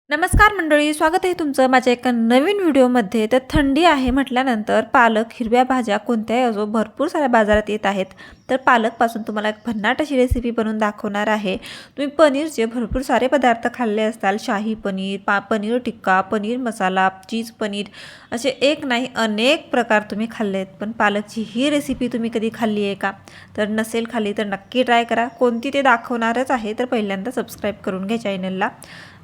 नमस्कार मंडळी, स्वागत आहे तुमचं माझ्या एका नवीन व्हिडिओमध्ये. तर थंडी आहे म्हटल्यानंतर पालक, हिरव्या भाज्या कोणत्याही असो भरपूर साऱ्या बाजारात येत आहेत. तर पालकपासून तुम्हाला एक भन्नाट अशी रेसिपी बनवून दाखवणार आहे. तुम्ही पनीरचे भरपूर सारे पदार्थ खाल्ले असताल. शाही पनीर, पनीर टिक्का, पनीर मसाला, चीज पनीर असे एक नाही अनेक प्रकार तुम्ही खाल्ले आहेत. पण पालकची ही रेसिपी तुम्ही कधी खाल्ली आहे का? तर नसेल खाल्ली तर नक्की ट्राय करा. कोणती ते दाखवणारच आहे. तर पहिल्यांदा सबस्क्राईब करून घ्या चॅनलला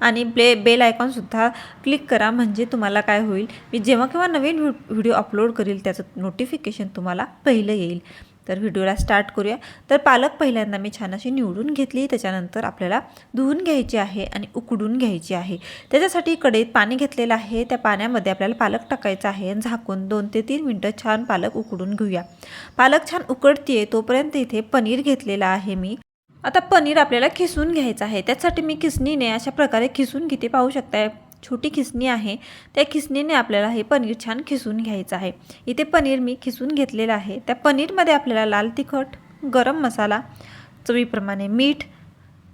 आणि बेल आयकॉनसुद्धा क्लिक करा, म्हणजे तुम्हाला काय होईल, मी जेव्हा केव्हा नवीन व्हिडिओ अपलोड करील त्याचं नोटिफिकेशन तुम्हाला पहिलं येईल. तर व्हिडिओला स्टार्ट करूया. तर पालक पहिल्यांदा मी छान अशी निवडून घेतली. त्याच्यानंतर आपल्याला धुवून घ्यायची आहे आणि उकडून घ्यायची आहे. त्याच्यासाठी कढईत पाणी घेतलेलं आहे. त्या पाण्यामध्ये आपल्याला पालक टाकायचा आहे आणि झाकून 2 ते 3 मिनटं छान पालक उकडून घेऊया. पालक छान उकडते तोपर्यंत इथे पनीर घेतलेला आहे मी. आता पनीर आपल्याला खिसून घ्यायचं आहे. त्यासाठी मी खिसणीने अशा प्रकारे खिसून घेते. पाहू शकताय छोटी खिसणी आहे. त्या खिसणीने आपल्याला हे पनीर छान खिसून घ्यायचं आहे. इथे पनीर मी खिसून घेतलेलं आहे. त्या पनीरमध्ये आपल्याला लाल तिखट, गरम मसाला, चवीप्रमाणे मीठ,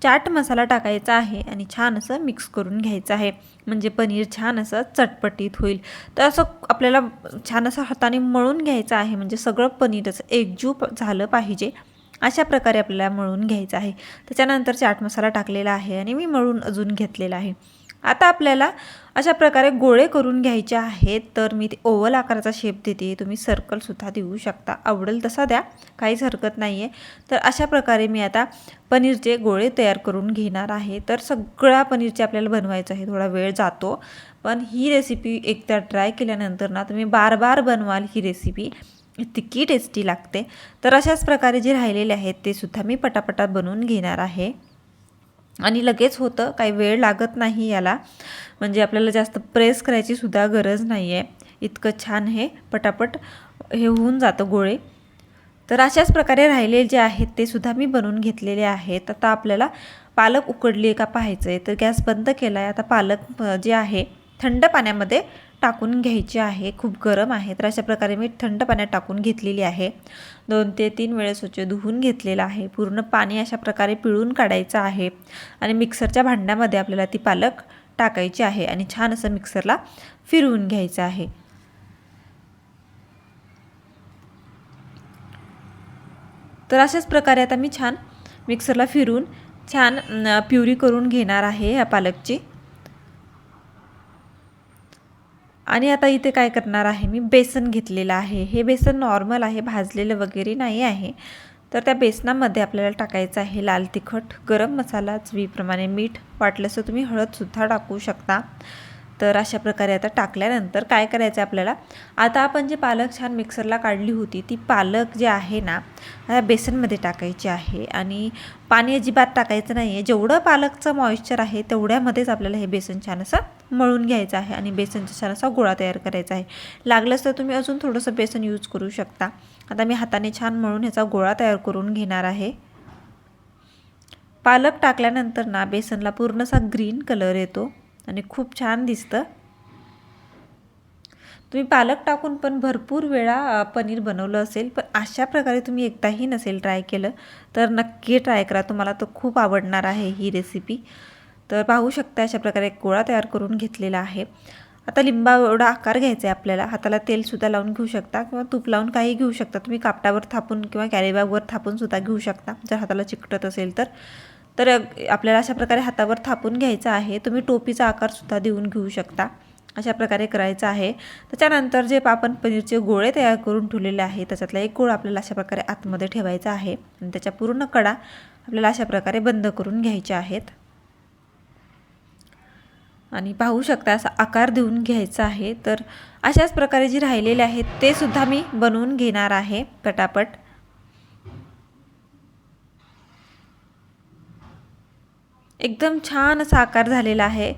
चाट मसाला टाकायचा आहे आणि छान असं मिक्स करून घ्यायचं आहे, म्हणजे पनीर छान असं चटपटीत होईल. तर असं आपल्याला छान असं हाताने मळून घ्यायचं आहे, म्हणजे सगळं पनीर असं एकजीव झालं पाहिजे. अशा प्रकारे आपल्याला मळून घ्यायचं आहे. त्याच्यानंतर चाट मसाला टाकलेला आहे आणि मी मळून अजून घेतलेला आहे. आता आपल्याला अशा प्रकारे गोळे करून घ्यायचे आहेत. तर मी ते ओव्हल आकाराचा शेप देते. तुम्ही सर्कलसुद्धा देऊ शकता, आवडेल तसा द्या, काहीच हरकत नाही आहे. तर अशा प्रकारे मी आता पनीरचे गोळे तयार करून घेणार आहे. तर सगळ्या पनीरचे आपल्याला बनवायचं आहे, थोडा वेळ जातो. पण ही रेसिपी एकदा ट्राय केल्यानंतर ना तुम्ही बार बार बनवाल. ही रेसिपी इतकी टेस्टी लागते. तर अशाच प्रकारे जे राहिलेले आहेत ते सुद्धा मी पटापटा बनवून घेणार आहे आणि लगेच होतं, काही वेळ लागत नाही याला, म्हणजे आपल्याला जास्त प्रेस करायची सुद्धा गरज नाही आहे. इतकं छान हे पटापट हे होऊन जातं गोळे. तर अशाच प्रकारे राहिले जे आहेत ते सुद्धा मी बनवून घेतलेले आहेत. आता आपल्याला पालक उकडली आहे का पाहायचं आहे. तर गॅस बंद केला आहे. आता पालक जे आहे थंड पाण्यामध्ये टाकून घ्यायची आहे. खूप गरम आहे. तर अशा प्रकारे मी थंड पाण्यात टाकून घेतलेली आहे. 2 ते 3 वेळेस स्वच्छ धुवून घेतलेलं आहे. पूर्ण पाणी अशा प्रकारे पिळून काढायचं आहे आणि मिक्सरच्या भांड्यामध्ये आपल्याला ती पालक टाकायची आहे आणि छान असं मिक्सरला फिरवून घ्यायचं आहे. तर अशाच प्रकारे आता मी छान मिक्सरला फिरून छान प्युरी करून घेणार आहे या पालकची. आणि आता इथे काय करणार आहे, मी बेसन घेतलेलं आहे. हे बेसन नॉर्मल आहे, भाजलेलं वगैरे नाही आहे. तर त्या बेसनामध्ये आपल्याला टाकायचं आहे लाल तिखट, गरम मसाला, चवीप्रमाणे मीठ, वाटलं तर तुम्ही हळदसुद्धा टाकू शकता. तर अशा प्रकारे आता टाकल्यानंतर काय करायचं आपल्याला, आता आपण जे पालक छान मिक्सरला काढली होती ती पालक जे आहे ना बेसनमध्ये टाकायची आहे आणि पाणी अजिबात टाकायचं नाही आहे. जेवढं पालकचं मॉइश्चर आहे तेवढ्यामध्येच आपल्याला हे बेसन छान असं मळून घ्यायचं आहे आणि बेसनचा छान असा गोळा तयार करायचा आहे. लागलंच तर तुम्ही अजून थोडंसं बेसन यूज करू शकता. आता मी हाताने छान मळून ह्याचा गोळा तयार करून घेणार आहे. पालक टाकल्यानंतर ना बेसनला पूर्ण असा ग्रीन कलर येतो आणि खूप छान दिसतं. तुम्ही पालक टाकून पण भरपूर वेळा पनीर बनवलं असेल, पण अशा प्रकारे तुम्ही एकदाही नसेल ट्राय केलं तर नक्की ट्राय करा. तुम्हाला तर खूप आवडणार आहे ही रेसिपी. तर पाहू शकता अशा प्रकारे एक गोळा तयार करून घेतलेला आहे. आता लिंबा एवढा आकार घ्यायचा आहे आपल्याला. हाताला तेलसुद्धा लावून घेऊ शकता किंवा तूप लावून काही घेऊ शकता. तुम्ही कापडावर थापून किंवा कॅरीबॅगवर थापूनसुद्धा घेऊ शकता जर हाताला चिकटत असेल तर. तर आपल्याला अशा प्रकारे हातावर थापून घ्यायचं आहे. तुम्ही टोपीचा आकारसुद्धा देऊन घेऊ शकता. अशा प्रकारे करायचं आहे. त्याच्यानंतर जे आपण पनीरचे गोळे तयार करून ठेवलेले आहे त्याच्यातला एक गोळा आपल्याला अशा प्रकारे आतमध्ये ठेवायचा आहे आणि त्याच्या पूर्ण कडा आपल्याला अशा प्रकारे बंद करून घ्यायच्या आहेत आणि पाहू शकता असा आकार देऊन घ्यायचा आहे. तर अशाच प्रकारे जे राहिलेले आहेत ते सुद्धा मी बनवून घेणार आहे पटापट. एकदम छान असा आकार झालेला आहे,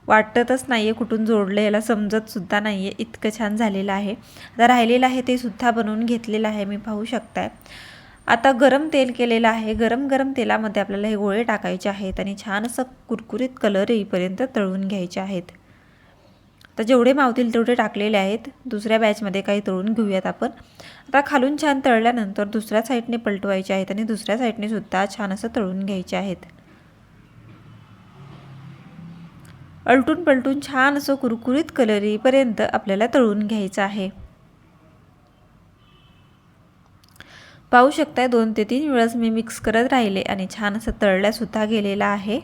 वाटतच नाही आहे कुठून जोडलं, याला समजतसुद्धा नाही आहे, इतकं छान झालेलं आहे. आता राहिलेलं आहे ते सुद्धा बनवून घेतलेलं आहे मी, पाहू शकताय. आता गरम तेल केलेलं आहे. गरम तेलामध्ये आपल्याला हे गोळे टाकायचे आहेत आणि छान असं कुरकुरीत कलर येईपर्यंत तळून घ्यायचे आहेत. आता जेवढे मावतील तेवढे टाकलेले आहेत. दुसऱ्या बॅचमध्ये काही तळून घेऊयात आपण. आता खालून छान तळल्यानंतर दुसऱ्या साईडने पलटवायचे आहेत आणि दुसऱ्या साईडने सुद्धा छान असं तळून घ्यायचे आहेत. अलटून पलटून छान असं कुरकुरीत कलर येईपर्यंत आपल्याला तळून घ्यायचं आहे। पाहू शकताय 2 ते 3 वेळेस मी मिक्स करत राहिले आणि छान असं तळल्यासुद्धा गेलेला आहे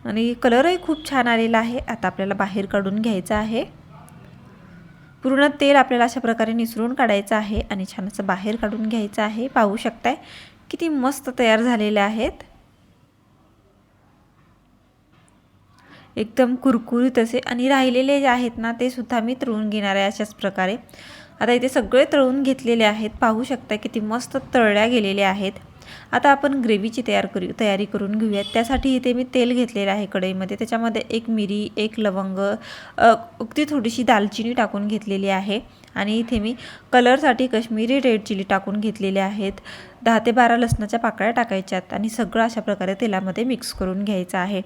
आणि कलरही खूप छान आलेला आहे। आता आपल्याला बाहेर काढून घ्यायचं आहे। पूर्ण तेल आपल्याला अशा प्रकारे निसरून काढायचं आहे आणि छान असं बाहेर काढून घ्यायचं आहे। पाहू शकताय किती मस्त तयार झालेले आहेत, एकदम कुरकुरीत असे। आणि राहिलेले जे आहेत ना ते सुद्धा मी तळून घेणार आहे अशाच प्रकारे। आता इथे सगळे तळून घेतलेले आहेत, पाहू शकता किती मस्त तळल्या गेलेले आहेत। आता आपण ग्रेव्हीची तयारी करून घेऊयात। त्यासाठी इथे मी तेल घेतलेलं आहे कढईमध्ये, त्याच्यामध्ये 1 मिरी, 1 लवंग, अगदी थोडीशी दालचिनी टाकून घेतलेली आहे आणि इथे मी कलरसाठी काश्मीरी रेड चिली टाकून घेतलेले आहेत। 10 ते 12 लसणाच्या पाकळ्या टाकायच्यात आणि सगळं अशा प्रकारे तेलामध्ये मिक्स करून घ्यायचं आहे।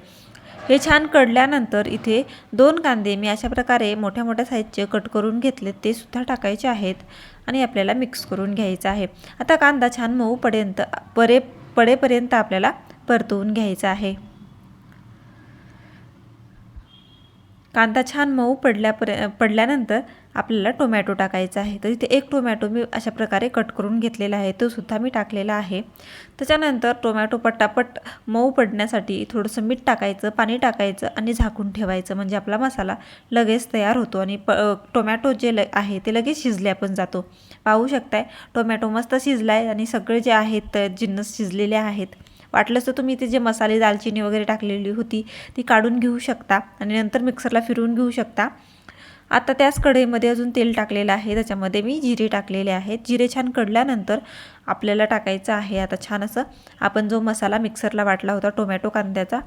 हे छान कडल्यानंतर इथे 2 कांदे मी अशा प्रकारे मोठ्या मोठ्या साईजचे कट करून घेतले, ते सुद्धा टाकायचे आहेत आणि आपल्याला मिक्स करून घ्यायचं आहे। आता कांदा छान मऊ पडेपर्यंत आपल्याला परतवून घ्यायचा आहे। कांदा छान मऊ पडल्यानंतर आपल्याला टोमॅटो टाकायचा आहे। तर इथे 1 टोमॅटो मी अशा प्रकारे कट करून घेतलेला आहे, तो सुद्धा मी टाकलेला आहे। त्याच्यानंतर टोमॅटो पटापट मऊ पडण्यासाठी थोडंसं मीठ टाकायचं, पाणी टाकायचं आणि झाकून ठेवायचं, म्हणजे आपला मसाला लगेच तयार होतो आणि टोमॅटो जे आहे ते लगेच शिजल्या पण जातो। पाहू शकताय टोमॅटो मस्त शिजलाय आणि सगळे जे आहेत जिन्नस शिजलेले आहेत। वाटलंच तर तुम्ही इथे जे मसाले दालचिनी वगैरे टाकलेली होती ती काढून घेऊ शकता आणि नंतर मिक्सरला फिरवून घेऊ शकता। आता त्याच कढईमध्ये अजून तेल टाकलेलं आहे, त्याच्यामध्ये मी जिरे टाकलेले आहेत। जिरे छान कडल्यानंतर आपल्याला टाकायचं आहे आता छान असं आपण जो मसाला मिक्सरला वाटला होता टोमॅटो कांद्याचा,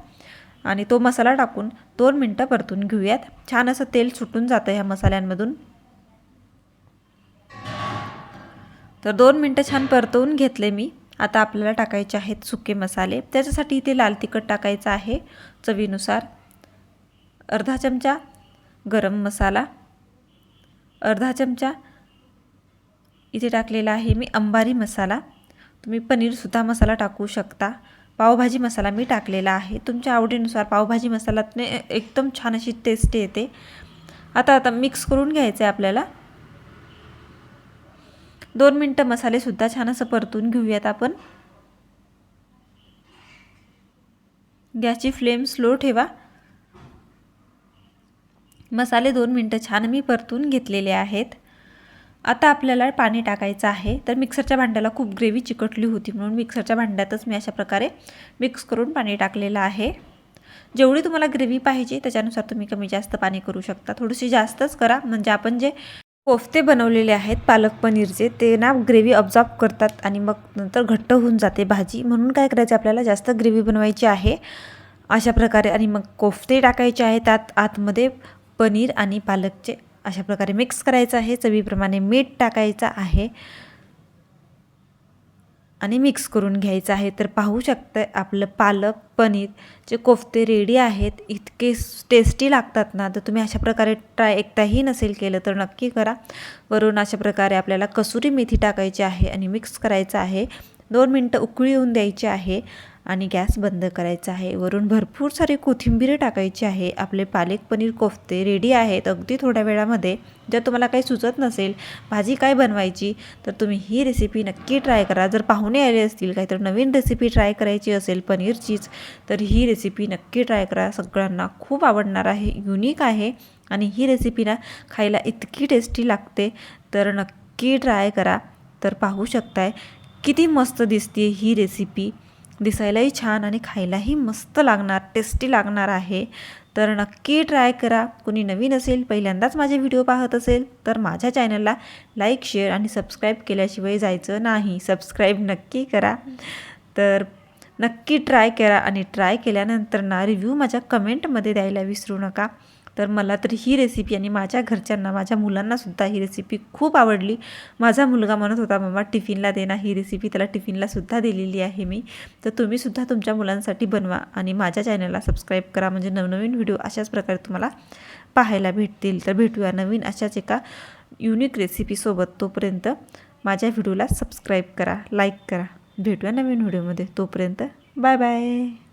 आणि तो मसाला टाकून 2 मिनटं परतून घेऊयात। छान असं तेल सुटून जातं ह्या मसाल्यांमधून। तर 2 मिनटं छान परतवून घेतले मी। आता आपल्याला टाकायचे आहेत सुके मसाले। त्याच्यासाठी इथे लाल तिखट टाकायचं आहे चवीनुसार, अर्धा चमचा गरम मसाला, अर्धा चमचा इथे टाकलेला आहे मी अंबारी मसाला। तुम्ही पनीरसुद्धा मसाला टाकू शकता। पावभाजी मसाला मी टाकलेला आहे, तुमच्या आवडीनुसार पावभाजी मसाल्याने एकदम छान अशी टेस्ट येते। आता मिक्स करून घ्यायचं आहे आपल्याला। 2 मिनटं मसालेसुद्धा छान असं परतून घेऊयात आपण। गॅसची फ्लेम स्लो ठेवा। मसाले 2 मिनटं छान मी परतून घेतलेले आहेत। आता आपल्याला पाणी टाकायचं आहे। तर मिक्सरच्या भांड्याला खूप ग्रेव्ही चिकटली होती म्हणून मिक्सरच्या भांड्यातच मी अशा प्रकारे मिक्स करून पाणी टाकलेलं आहे। जेवढी तुम्हाला ग्रेव्ही पाहिजे त्याच्यानुसार तुम्ही कमी जास्त पाणी करू शकता, थोडीशी जास्तच करा, म्हणजे आपण जे कोफ्ते बनवलेले आहेत पालक पनीरचे ते ना ग्रेव्ही अब्सॉर्ब करतात आणि मग नंतर घट्ट होऊन जाते भाजी, म्हणून काय करायचं आपल्याला जास्त ग्रेव्ही बनवायची आहे अशा प्रकारे। आणि मग कोफ्ते टाकायचे आहेत त्यात आतमध्ये पनीर आणि पालकचे अशा प्रकारे मिक्स करायचं आहे। चवीप्रमाणे मीठ टाकायचं आहे आणि मिक्स करून घ्यायचं आहे। तर पाहू शकता आपलं पालक पनीरचे कोफ्ते रेडी आहेत। इतके टेस्टी लागतात ना, तर तुम्ही अशा प्रकारे ट्राय एकदाही नसेल केलं तर नक्की करा। वरून अशा प्रकारे आपल्याला कसुरी मेथी टाकायची आहे आणि मिक्स करायचं आहे। 2 मिनटं उकळी येऊन द्यायची आहे आणि गॅस बंद करायचा आहे। वरून भरपूर सारी कोथिंबीर टाकायची आहे। आपले पालक पनीर कोफ्ते रेडी आहेत अगदी थोड्या वेळामध्ये। जर तुम्हाला काही सुचत नसेल भाजी काय बनवायची तर तुम्ही ही रेसिपी नक्की ट्राय करा। जर पाहुणे आले असतील काहीतरी नवीन रेसिपी ट्राय करायची असेल पनीरचीच तर ही रेसिपी नक्की ट्राय करा, सगळ्यांना खूप आवडणार आहे, युनिक आहे आणि ही रेसिपी ना खायला इतकी टेस्टी लागते, तर नक्की ट्राय करा। तर पाहू शकताय किती मस्त दिसते ही रेसिपी, दिसायलाही छान आणि खायलाही मस्त लागणार, टेस्टी लागणार आहे। तर नक्की ट्राय करा। कोणी नवीन असेल पहिल्यांदाच माझे व्हिडिओ पाहत असेल तर माझ्या चॅनलला लाईक शेअर आणि सबस्क्राईब केल्याशिवाय जायचं नाही, सबस्क्राईब नक्की करा। तर नक्की ट्राय करा आणि ट्राय केल्यानंतर ना रिव्ह्यू माझ्या कमेंटमध्ये द्यायला विसरू नका। तर मला तर ही रेसिपी आणि माझ्या घरच्यांना माझ्या मुलांनासुद्धा ही रेसिपी खूप आवडली। माझा मुलगा म्हणत होता मम्मा टिफिनला दे ना ही रेसिपी, त्याला टिफिनलासुद्धा दिलेली आहे मी। तर तुम्हीसुद्धा तुमच्या मुलांसाठी बनवा आणि माझ्या चॅनलला सबस्क्राईब करा, म्हणजे नवनवीन व्हिडिओ अशाच प्रकारे तुम्हाला पाहायला भेटतील। तर भेटूया नवीन अशाच एका युनिक रेसिपीसोबत। तोपर्यंत माझ्या व्हिडिओला सबस्क्राईब करा, लाईक करा। भेटूया नवीन व्हिडिओमध्ये, तोपर्यंत बाय बाय।